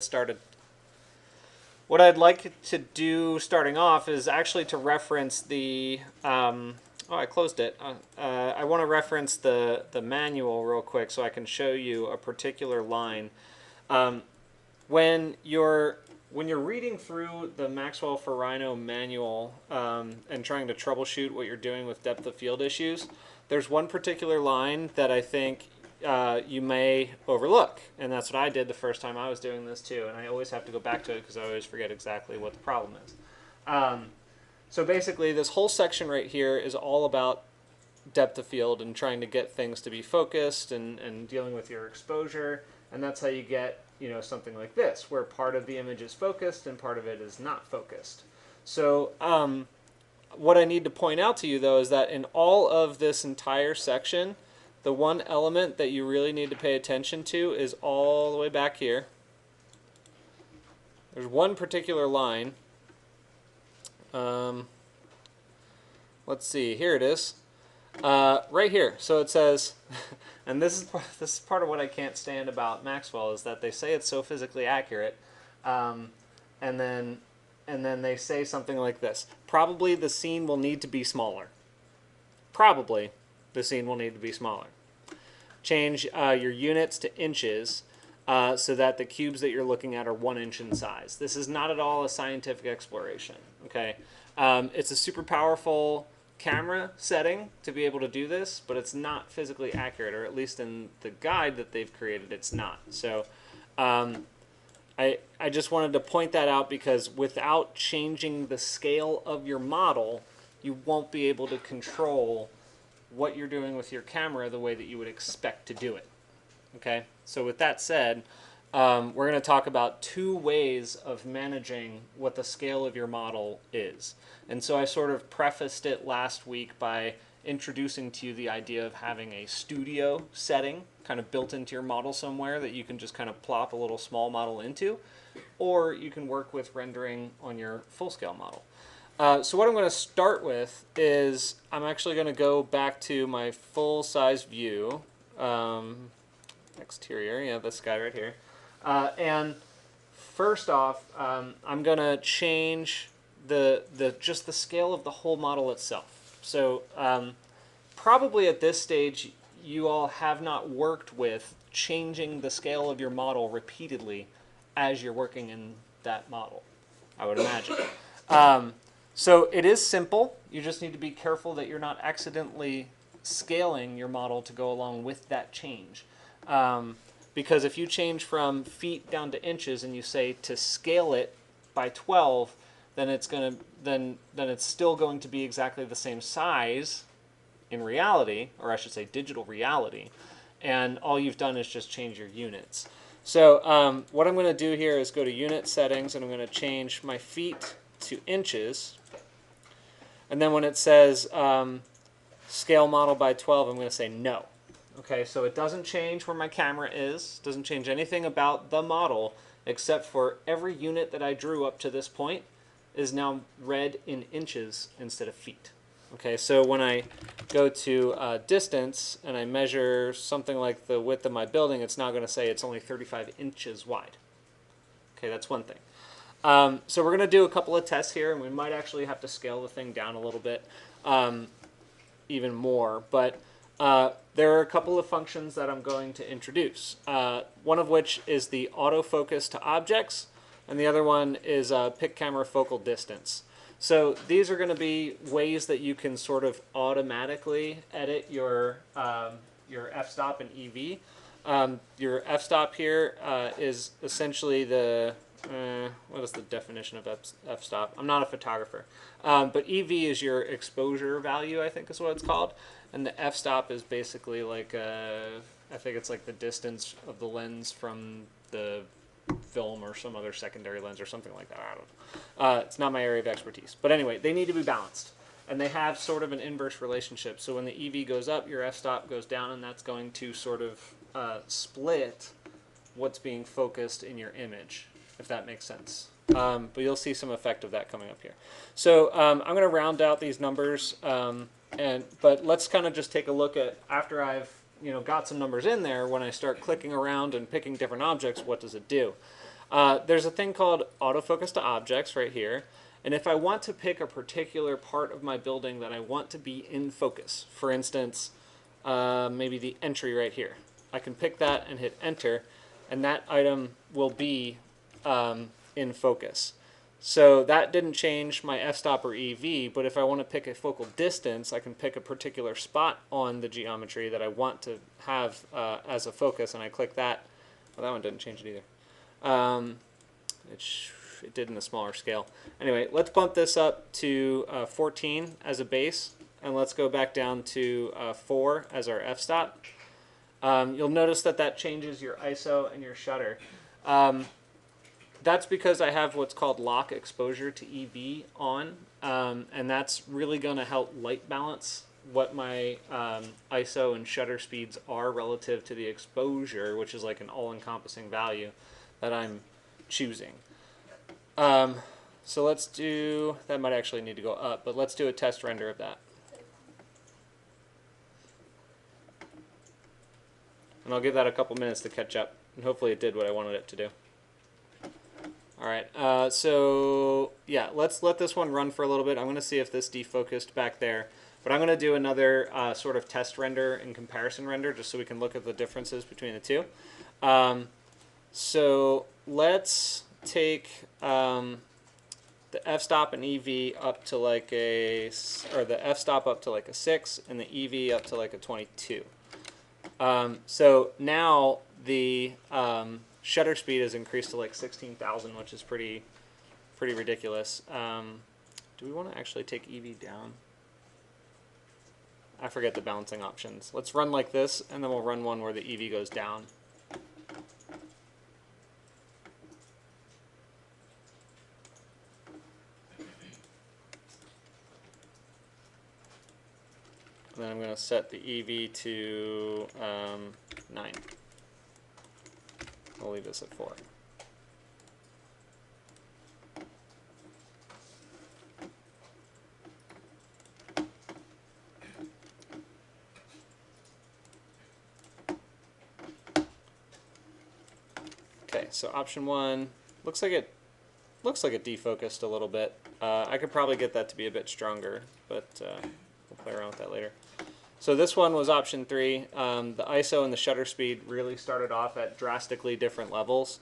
started. What I'd like to do starting off is actually to reference the, oh, I closed it. I want to reference the manual real quick so I can show you a particular line. When you're reading through the Maxwell for Rhino manual and trying to troubleshoot what you're doing with depth of field issues, there's one particular line that I think you may overlook, and that's what I did the first time I was doing this too, and I always have to go back to it because I always forget exactly what the problem is. So basically this whole section right here is all about depth of field and trying to get things to be focused and dealing with your exposure, and that's how you get something like this, where part of the image is focused and part of it is not focused. So what I need to point out to you though is that in all of this entire section, the one element that you really need to pay attention to is all the way back here. There's one particular line. Let's see, here it is. Right here. So it says, and this is part of what I can't stand about Maxwell, is that they say it's so physically accurate, and then they say something like this: probably the scene will need to be smaller. Probably the scene will need to be smaller. Change your units to inches so that the cubes that you're looking at are 1 inch in size. This is not at all a scientific exploration. Okay, it's a super powerful camera setting to be able to do this, but it's not physically accurate, or at least in the guide that they've created, it's not. So I just wanted to point that out, because without changing the scale of your model, you won't be able to control what you're doing with your camera the way that you would expect to do it. Okay, so with that said, we're going to talk about two ways of managing what the scale of your model is. And so I sort of prefaced it last week by introducing to you the idea of having a studio setting kind of built into your model somewhere that you can just kind of plop a little small model into, or you can work with rendering on your full-scale model. So what I'm going to start with is I'm actually going to go back to my full-size view, exterior, yeah, this guy right here. And first off, I'm going to change just the scale of the whole model itself. So probably at this stage, you all have not worked with changing the scale of your model repeatedly as you're working in that model, I would imagine. So it is simple. You just need to be careful that you're not accidentally scaling your model to go along with that change. Because if you change from feet down to inches and you say to scale it by 12, then it's still going to be exactly the same size in reality, or I should say digital reality, and all you've done is just change your units. So what I'm going to do here is go to unit settings, and I'm going to change my feet to inches. And then when it says scale model by 12, I'm going to say no. Okay, so it doesn't change where my camera is, doesn't change anything about the model, except for every unit that I drew up to this point is now read in inches instead of feet. Okay, so when I go to distance and I measure something like the width of my building, it's now going to say it's only 35 inches wide. Okay, that's one thing. So we're going to do a couple of tests here, and we might actually have to scale the thing down a little bit, even more. But there are a couple of functions that I'm going to introduce, one of which is the autofocus to objects, and the other one is pick camera focal distance. So these are going to be ways that you can sort of automatically edit your f-stop and EV. Your f-stop here is essentially the what is the definition of f-stop? I'm not a photographer. But EV is your exposure value, I think is what it's called. And the f-stop is basically like, I think it's like the distance of the lens from the film or some other secondary lens or something like that. I don't know. It's not my area of expertise. But anyway, they need to be balanced. And they have sort of an inverse relationship. So when the EV goes up, your f-stop goes down, and that's going to sort of split what's being focused in your image, if that makes sense. But you'll see some effect of that coming up here. So I'm going to round out these numbers, but let's kind of just take a look at, after I've got some numbers in there, when I start clicking around and picking different objects, what does it do? There's a thing called autofocus to objects right here. And if I want to pick a particular part of my building that I want to be in focus, for instance, maybe the entry right here, I can pick that and hit enter, and that item will be in focus. So that didn't change my f-stop or EV, but if I want to pick a focal distance, I can pick a particular spot on the geometry that I want to have as a focus, and I click that. Well, that one didn't change it either. It did in a smaller scale. Anyway, let's bump this up to 14 as a base, and let's go back down to 4 as our f-stop. You'll notice that that changes your ISO and your shutter. That's because I have what's called lock exposure to EV on, and that's really going to help light balance what my ISO and shutter speeds are relative to the exposure, which is like an all-encompassing value that I'm choosing. So let's do, that might actually need to go up, but let's do a test render of that. And I'll give that a couple minutes to catch up, and hopefully it did what I wanted it to do. All right, so yeah, let's let this one run for a little bit. I'm going to see if this defocused back there. But I'm going to do another sort of test render and comparison render just so we can look at the differences between the two. So let's take the f-stop and EV up to like a, or the f-stop up to like a 6 and the EV up to like a 22. So now the shutter speed has increased to like 16,000, which is pretty ridiculous. Do we want to actually take EV down? I forget the balancing options. Let's run like this, and then we'll run one where the EV goes down. And then I'm going to set the EV to 9. We'll leave this at 4. Okay, so option 1 looks like it defocused a little bit. I could probably get that to be a bit stronger, but we'll play around with that later. So this one was option 3. The ISO and the shutter speed really started off at drastically different levels.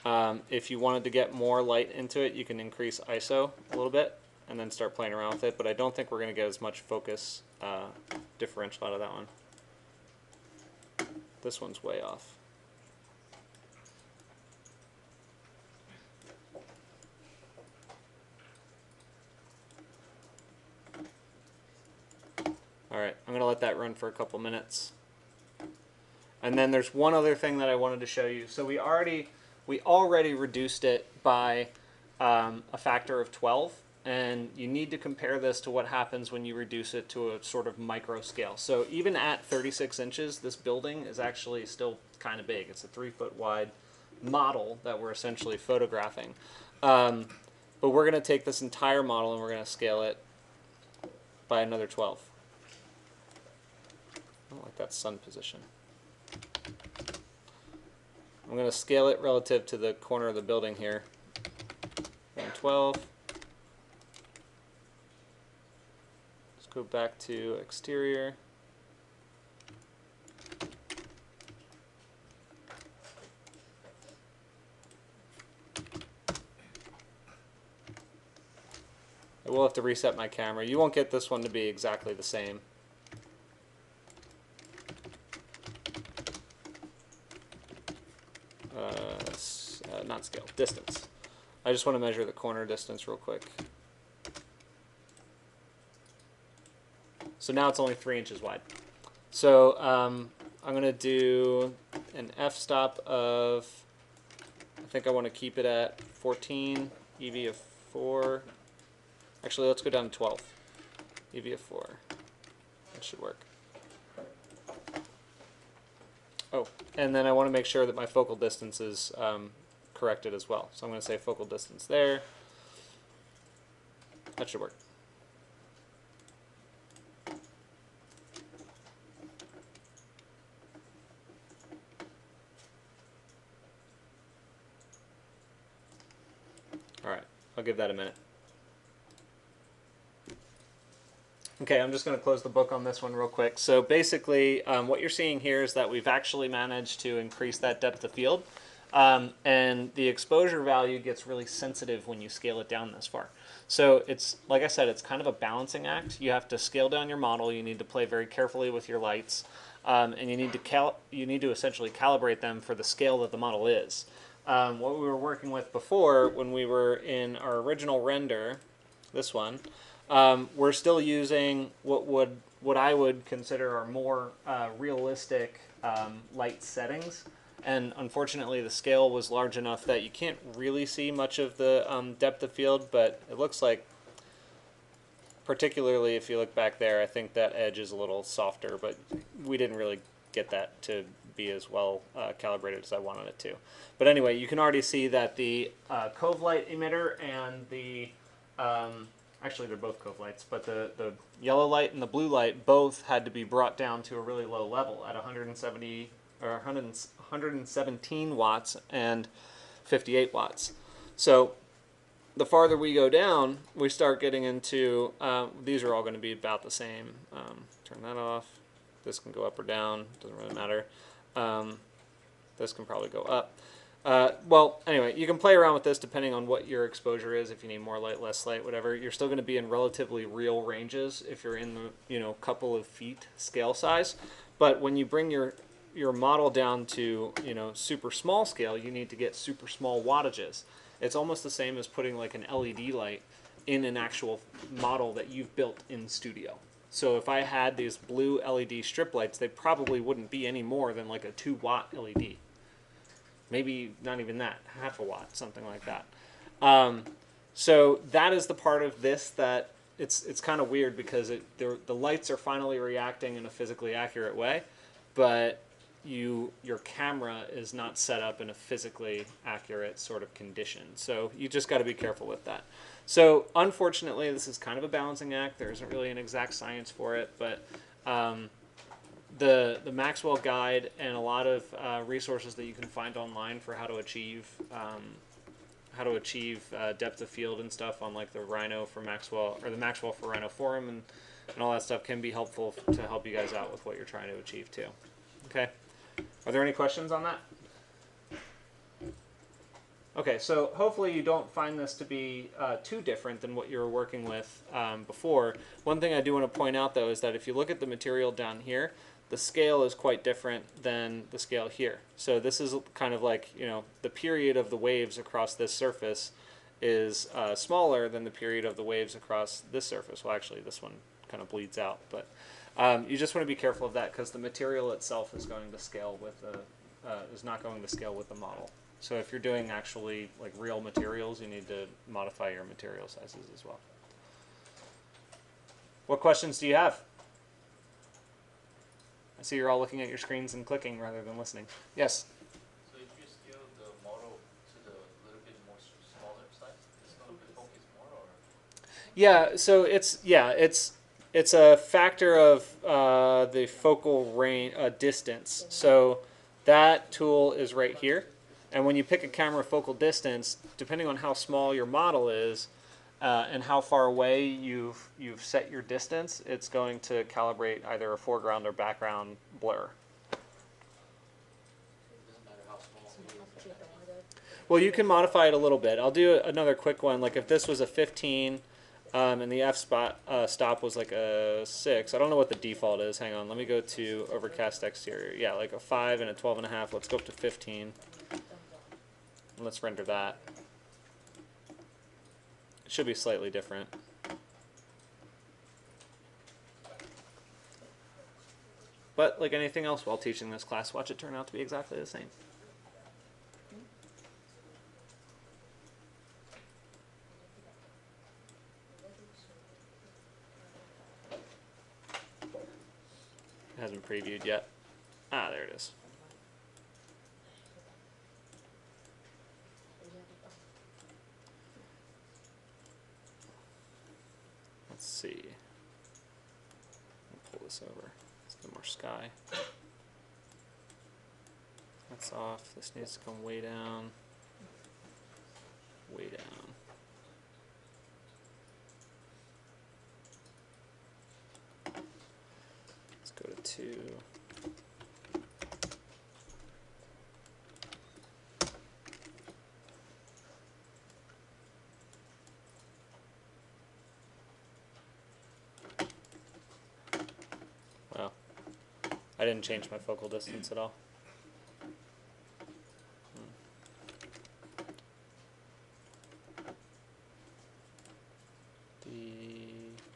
If you wanted to get more light into it, you can increase ISO a little bit and then start playing around with it, but I don't think we're going to get as much focus differential out of that one. This one's way off. Alright, I'm going to let that run for a couple minutes. And then there's one other thing that I wanted to show you. So we already reduced it by a factor of 12, and you need to compare this to what happens when you reduce it to a sort of micro scale. So even at 36 inches, this building is actually still kind of big. It's a 3-foot wide model that we're essentially photographing. But we're going to take this entire model and we're going to scale it by another 12. I don't like that sun position. I'm going to scale it relative to the corner of the building here. 12. Let's go back to exterior. I will have to reset my camera. You won't get this one to be exactly the same. Not scale, distance. I just want to measure the corner distance real quick. So now it's only 3 inches wide. So I'm going to do an f-stop of, I think I want to keep it at 14, EV of 4. Actually, let's go down to 12. EV of 4. That should work. Oh, and then I want to make sure that my focal distance is corrected as well. So I'm going to say focal distance there. That should work. I'll give that a minute. Okay, I'm just going to close the book on this one real quick. So basically, what you're seeing here is that we've actually managed to increase that depth of field. And the exposure value gets really sensitive when you scale it down this far. So it's, like I said, it's kind of a balancing act. You have to scale down your model. You need to play very carefully with your lights. And you need to essentially calibrate them for the scale that the model is. What we were working with before, when we were in our original render, this one, we're still using what I would consider are more realistic light settings. And unfortunately, the scale was large enough that you can't really see much of the depth of field, but it looks like, particularly if you look back there, I think that edge is a little softer, but we didn't really get that to be as well calibrated as I wanted it to. But anyway, you can already see that the cove light emitter and the, actually they're both cove lights, but the yellow light and the blue light both had to be brought down to a really low level at 170 or 117 watts and 58 watts. So the farther we go down, we start getting into, these are all going to be about the same. Turn that off. This can go up or down, doesn't really matter. This can probably go up. Well, anyway, you can play around with this depending on what your exposure is, if you need more light, less light, whatever. You're still going to be in relatively real ranges if you're in the couple of feet scale size. But when you bring your model down to super small scale, you need to get super small wattages. It's almost the same as putting like an LED light in an actual model that you've built in Studio. So if I had these blue LED strip lights, they probably wouldn't be any more than like a 2-watt LED. Maybe not even that, half a watt, something like that. So that is the part of this that it's kind of weird because the lights are finally reacting in a physically accurate way, but your camera is not set up in a physically accurate sort of condition. So you just got to be careful with that. So unfortunately, this is kind of a balancing act. There isn't really an exact science for it, but the Maxwell guide and a lot of resources that you can find online for how to achieve depth of field and stuff on like the Rhino for Maxwell or the Maxwell for Rhino forum and all that stuff can be helpful to help you guys out with what you're trying to achieve too. Okay. Are there any questions on that? Okay, so hopefully you don't find this to be too different than what you were working with before. One thing I do want to point out, though, is that if you look at the material down here, the scale is quite different than the scale here. So this is kind of like, the period of the waves across this surface is smaller than the period of the waves across this surface. Well, actually, this one kind of bleeds out, but you just want to be careful of that because the material itself is going to scale with is not going to scale with the model. So if you're doing actually like real materials, you need to modify your material sizes as well. What questions do you have? I see you're all looking at your screens and clicking rather than listening. Yes? So if you scale the model to the little bit more smaller size, it's going to focus more, or? Yeah, so it's a factor of the focal range distance. So that tool is right here. And when you pick a camera focal distance, depending on how small your model is and how far away you've set your distance, it's going to calibrate either a foreground or background blur. It doesn't matter how small it is. Well, you can modify it a little bit. I'll do another quick one. Like if this was a 15 and the stop was like a 6. I don't know what the default is. Hang on. Let me go to overcast exterior. Yeah, like a 5 and a 12.5. Let's go up to 15. Let's render that. It should be slightly different. But like anything else while teaching this class, watch it turn out to be exactly the same. It hasn't previewed yet. Ah, there it is. Let's see. I'll pull this over. Let's get more sky. That's off. This needs to come way down. Way down. to wow, I didn't change my focal distance at all.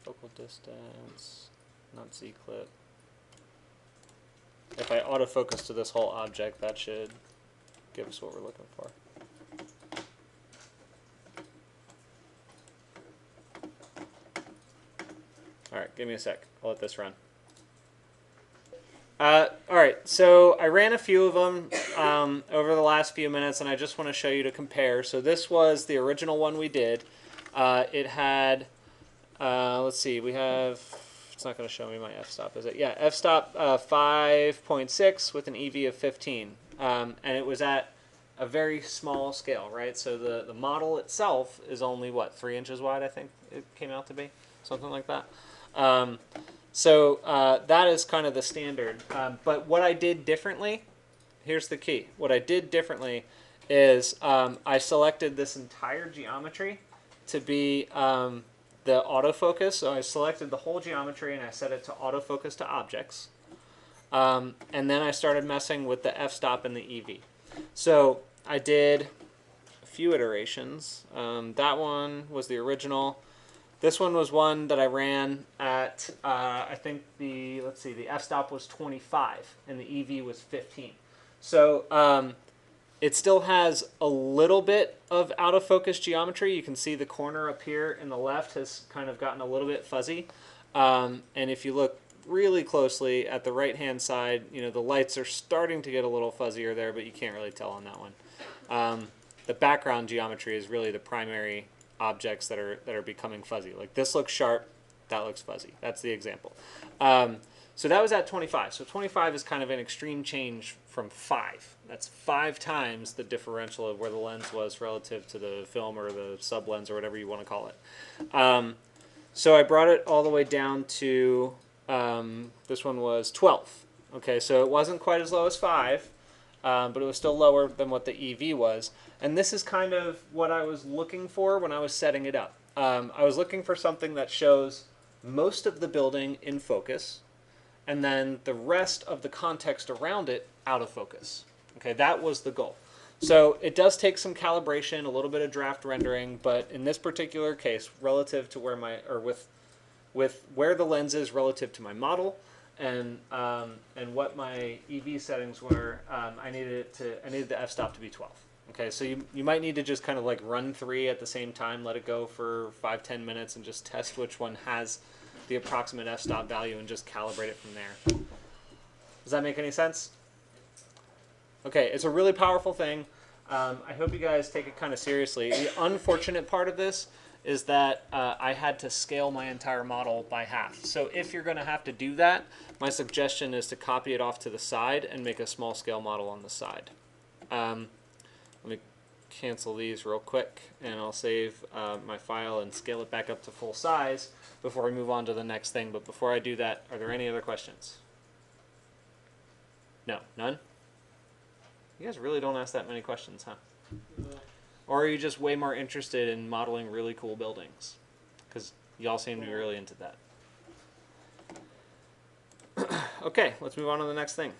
Focal distance, not Z-clip. If I autofocus to this whole object, that should give us what we're looking for. Alright, give me a sec. I'll let this run. Alright, so I ran a few of them over the last few minutes, and I just want to show you to compare. So this was the original one we did. It had... let's see, we have, it's not going to show me my f-stop, is it? Yeah, f-stop 5.6 with an EV of 15. And it was at a very small scale, right? So the model itself is only, what, 3 inches wide, I think it came out to be? Something like that. So that is kind of the standard. But what I did differently, here's the key. What I did differently is I selected this entire geometry to be... the autofocus, so I selected the whole geometry and I set it to autofocus to objects. And then I started messing with the f-stop and the EV. So I did a few iterations. That one was the original. This one was one that I ran at, I think the f-stop was 25 and the EV was 15. So it still has a little bit of out-of-focus geometry. You can see the corner up here in the left has kind of gotten a little bit fuzzy. And if you look really closely at the right-hand side, you know, the lights are starting to get a little fuzzier there, but you can't really tell on that one. The background geometry is really the primary objects that are becoming fuzzy. Like this looks sharp, that looks fuzzy. That's the example. So that was at 25. So 25 is kind of an extreme change from 5. That's 5 times the differential of where the lens was relative to the film or the sub lens or whatever you want to call it. So I brought it all the way down to, this one was 12. Okay, so it wasn't quite as low as 5, but it was still lower than what the EV was. And this is kind of what I was looking for when I was setting it up. I was looking for something that shows most of the building in focus, and then the rest of the context around it out of focus. Okay, that was the goal. So it does take some calibration, a little bit of draft rendering, but in this particular case, relative to where my, or with where the lens is relative to my model, and what my EV settings were, I needed the f-stop to be 12. Okay, so you might need to just kind of like run 3 at the same time, let it go for 5-10 minutes, and just test which one has the approximate f-stop value and just calibrate it from there. Does that make any sense? Okay, it's a really powerful thing. I hope you guys take it kind of seriously. The unfortunate part of this is that I had to scale my entire model by half. So if you're going to have to do that, my suggestion is to copy it off to the side and make a small scale model on the side. Let me cancel these real quick, and I'll save my file and scale it back up to full size before we move on to the next thing. But before I do that, are there any other questions? No, none? You guys really don't ask that many questions, huh? No. Or are you just way more interested in modeling really cool buildings? Because y'all seem to be really into that. Okay, let's move on to the next thing.